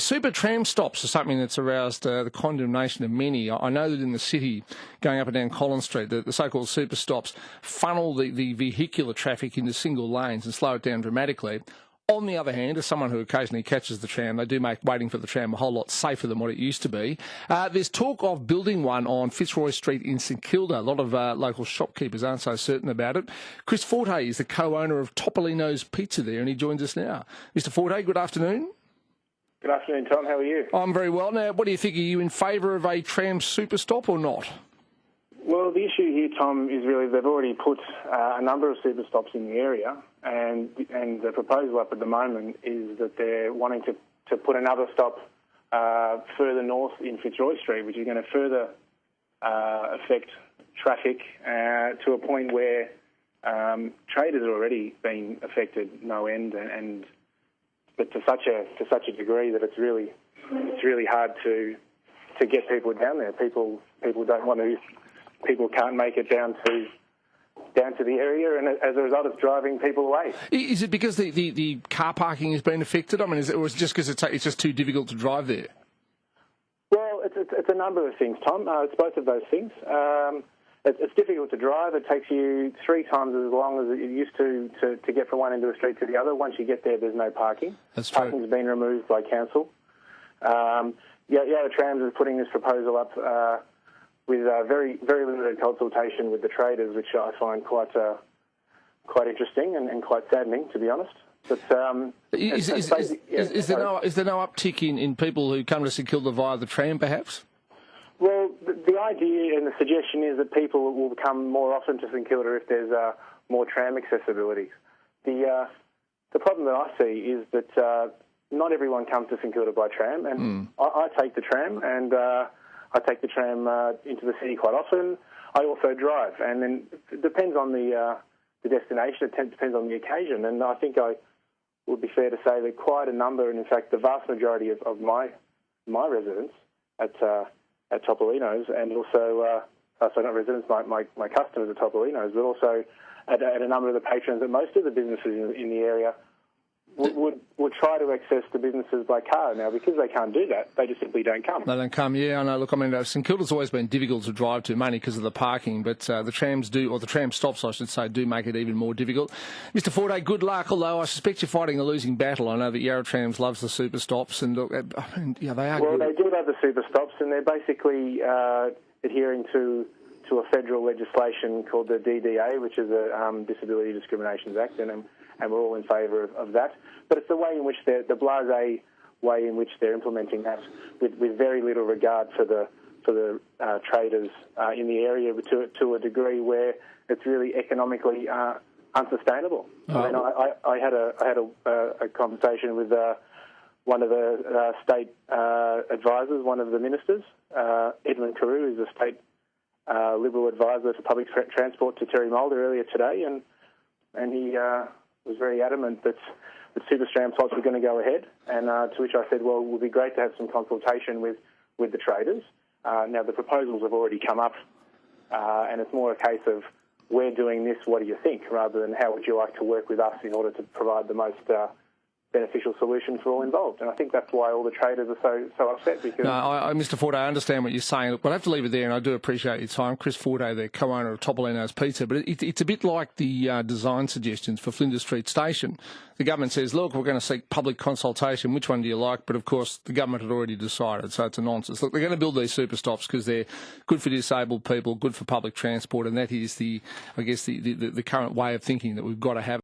super tram stops are something that's aroused the condemnation of many. I know that in the city, going up and down Collins Street, the so-called super stops funnel the vehicular traffic into single lanes and slow it down dramatically. On the other hand, as someone who occasionally catches the tram, they do make waiting for the tram a whole lot safer than what it used to be. There's talk of building one on Fitzroy Street in St Kilda. A lot of local shopkeepers aren't so certain about it. Chris Forte is the co-owner of Topolinos Pizza there, and he joins us now. Mr Forte, good afternoon. Good afternoon, Tom. How are you? I'm very well. Now, what do you think? Are you in favour of a tram super stop or not? Well, the issue here, Tom, is really they've already put a number of super stops in the area, and the proposal up at the moment is that they're wanting to put another stop further north in Fitzroy Street, which is going to further affect traffic to a point where traders are already being affected no end, but to such a degree that it's really hard to get people down there. People don't want to. People can't make it down to the area, and as a result, it's driving people away. Is it because the car parking has been affected? I mean, or is it just because it's just too difficult to drive there? Well, it's a number of things, Tom. It's both of those things. It's difficult to drive. It takes you 3 times as long as it used to get from one end of the street to the other. Once you get there, there's no parking. That's true. Parking's been removed by council. Trams is putting this proposal up with very limited consultation with the traders, which I find quite interesting and quite saddening, to be honest. But is there no uptick in people who come to St Kilda via the tram, perhaps? Well, the idea and the suggestion is that people will come more often to St Kilda if there's more tram accessibility. The problem that I see is that not everyone comes to St Kilda by tram, and I take the tram, and I take the tram into the city quite often. I also drive, and then it depends on the destination. It depends on the occasion, and I think I would be fair to say that quite a number, and in fact the vast majority of my residents at Topolinos, and also not residents, my customers at Topolinos, but also at a number of the patrons at most of the businesses in the area would try to access the businesses by car. Now, because they can't do that, they just simply don't come. They don't come, yeah, I know. Look, I mean, St Kilda's always been difficult to drive to, mainly because of the parking, but the trams do, or the tram stops, I should say, do make it even more difficult. Mr Forte, good luck, although I suspect you're fighting a losing battle. I know that Yarra Trams loves the super stops, and look, I mean, yeah, they are Well, good. They do love the super stops, and they're basically adhering to a federal legislation called the DDA, which is a Disability Discriminations Act, and we're all in favour of that. But it's the way in which the blasé way in which they're implementing that, with very little regard for the traders in the area, to a degree where it's really economically unsustainable. I mean, I had a conversation with one of the state advisors, one of the ministers, Edmund Carew, who's a state Liberal advisor for public transport to Terry Mulder earlier today, and he was very adamant that the super tram slots were going to go ahead, and to which I said, well, it would be great to have some consultation with the traders. Now, the proposals have already come up, and it's more a case of we're doing this, what do you think, rather than how would you like to work with us in order to provide the most beneficial solution for all involved. And I think that's why all the traders are so upset. Because Mr Forte, I understand what you're saying. Look, we'll have to leave it there, and I do appreciate your time. Chris Forte, the co-owner of Topolinos Pizza, but it's a bit like the design suggestions for Flinders Street Station. The government says, look, we're going to seek public consultation. Which one do you like? But, of course, the government had already decided, so it's a nonsense. Look, they're going to build these super stops because they're good for disabled people, good for public transport, and that is the current way of thinking that we've got to have.